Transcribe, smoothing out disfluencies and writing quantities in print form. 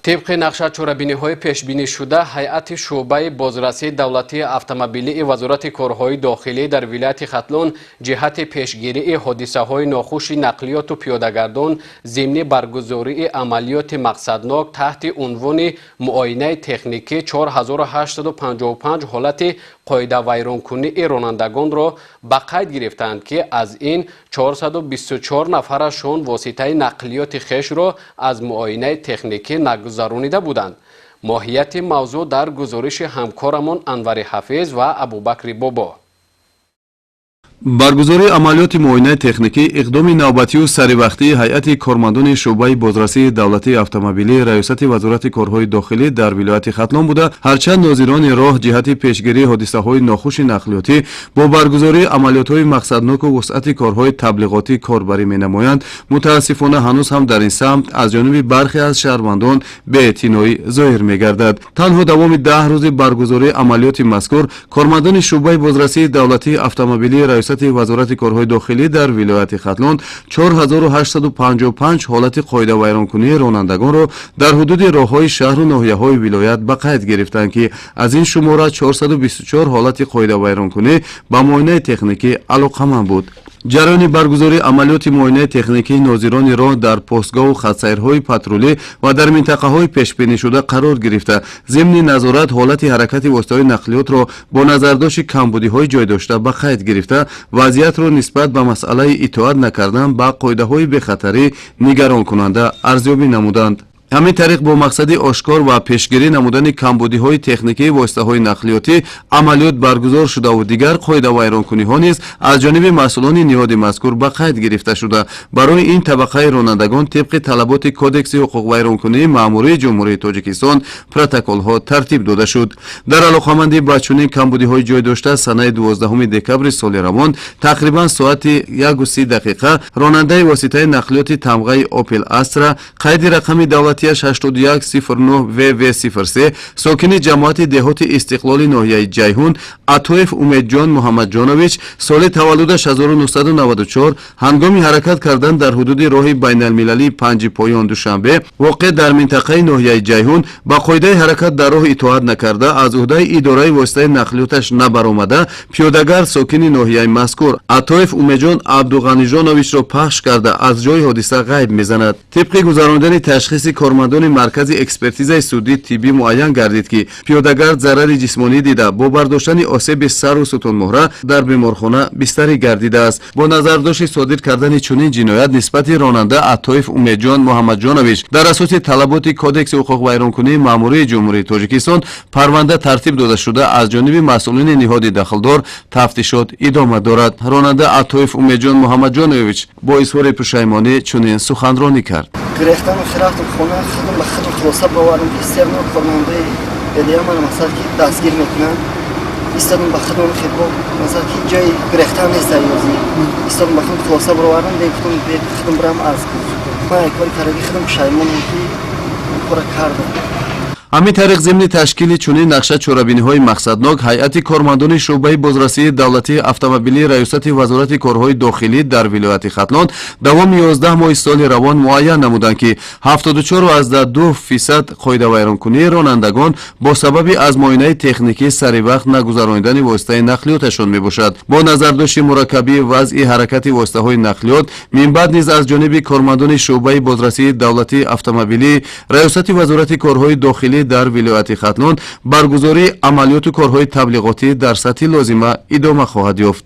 طبق نقشه چورابینی‌های پیشبینی شده، هیئت شعبه بازرسی دولتی اتومبیلی وزارت کارهای داخلی در ولایت ختلون جهت پیشگیری حادثه‌های ناخوش نقلیات و پیاده‌گردان ضمن برگزاری عملیات مقصدناک تحت عنوان معاینه تکنیکی 4855 حالت قاعده ویرانکنی رانندگان را به قید گرفتند که از این 424 نفرشان واسطه نقلیات خویش را از معاینه تکنیکی نگذرانیده بودند. ماهیت موضوع در گزارش همکارمان انور حفیظ و ابوبکر بابا. برگزاری عملیات معاینه تکنیکی اقدام نوبتی و سریع هیئت کارمندان شعبه بازرسی دولتی اتومبیلی ریاست وزارت کارهای داخلی در ولایت ختلون بوده، هرچند ناظران راه جهت پیشگیری حادثه‌های ناخوش نقلیاتی با برگزاری عملیات‌های مقصدناک و وسعت کارهای تبلیغاتی کاربری می‌نمایند، متاسفانه هنوز هم در این سمت از جانب برخی از شهروندان بی‌اعتنایی ظاهر می‌گردد. تنها دوام 10 روز برگزاری عملیات مذکور، کارمندان شعبه بازرسی دولتی اتومبیلی ریاست وزارت کارهای داخلی در ولایت ختلون 4855 حالت قاعده ویرانکنی رانندگان را در حدود راه‌های شهر و ناحیه‌های ولایت به قید گرفتند که از این شماره 424 حالت قاعده ویرانکنی به معاینه تکنیکی علاقه‌مند بود. جریان برگزاری عملیات معاینه تکنیکی ناظران راه در پستگاه و خطسیرهای پترولی و در منطقه‌های پیش‌بینی شده قرار گرفته، ضمن نظارت حالت حرکت واسطه‌های نقلیات را با نظرداشت کمبودی‌های جای داشته به قید گرفته، وضعیت را نسبت به مسئله اطاعت نکردن به قاعده‌های بخطری نگران کننده ارزیابی نمودند. همین طریق با مقصد آشکار و پیشگیری نمودن کمبودی‌های تکنیکی واسطه‌های نقلیاتی عملیات برگزار شده و دیگر قاعده ویرانکنی‌ها نیز از جانب مسئولان نهاد مذکور به قید گرفته شده. برای این طبقه رانندگان طبق طلبات کدکس حقوق ویرانکنی مأموری جمهوری تاجیکستان پروتکل‌ها ترتیب داده شد. در علاقه‌مندی به چنین کمبودی‌های جای داشته، سنه 12 دکبر سال روان تقریبا ساعت 1:30 دقیقه راننده واسطه نقلیات تمغه اوپل استرا قید رقم دولتی 8109 VV03 ساکن جماعت دهات استقلال ناحیه جیهون عطوف امیدجان محمد جانویچ سال تولدش 1994 هنگام حرکت کردن در حدود راه بین المللی 5 پایان دوشنبه واقع در منطقه ناحیه جیهون با قاعده حرکت در راه اطاعت نکرده از عهده اداره واسطه نقلیاتش نبرآمده، پیاده‌گر ساکن ناحیه مذکور عطوف امیدجان عبدالغنی جانویچ را پخش کرده از جای حادثه غیب می‌زند. طبق گزارندن تشخیص کارمندان مرکز اکسپرتیز سودی طبی معین گردید که پیاده‌گر ضرر جسمانی دیده با برداشتن آسیب سر و ستون مهره در بیمارخانه بستری گردیده است. با نظرداشت صادر کردن چنین جنایت نسبت راننده عطوف امیدجان محمد جانویچ در اساس طلبات کدکس حقوق ویرانکنی مأموری جمهوری تاجیکستان پرونده ترتیب داده شده از جانب مسئولین نهاد دخلدار تفتیشات ادامه دارد. راننده عطوف امیدجان محمد جانویچ با اظهار پشیمانی چنین سخنرانی کرد. گرفتن خرافت خونه خودم به خودم خلاصه باورم بسیار نو کارمنده دیگه من مثلا که دستگیر میکنن استادم به خودم خیلی مثلا که جای گرفتن نیست یازی استادم به خودم خلاصه باورم دیگه خودم برام از من کاری کردم خودم پشیمونم که کار کردم. همین طریق ضمن تشکیل چنین نقشه چورابینی‌های مقصدناک هیئت کارمندان شعبه بازرسی دولتی اتومبیلی ریاست وزارت کارهای داخلی در ولایت ختلون دوام 11 ماه سال روان معین نمودند که 74.2% قاعده ویرانکنی رانندگان با سبب از معاینه تکنیکی سری وقت نگذرانیدن واسطه نقلیاتشان میباشد. با نظرداشت مرکبی وضع حرکت واسطه‌های نقلیات من بعد نیز از جانب کارمندان شعبه بازرسی دولتی اتومبیلی ریاست وزارت کارهای داخلی در ولایت ختلون برگزاری عملیات و کارهای تبلیغاتی در سطح لازمه ادامه خواهد یافت.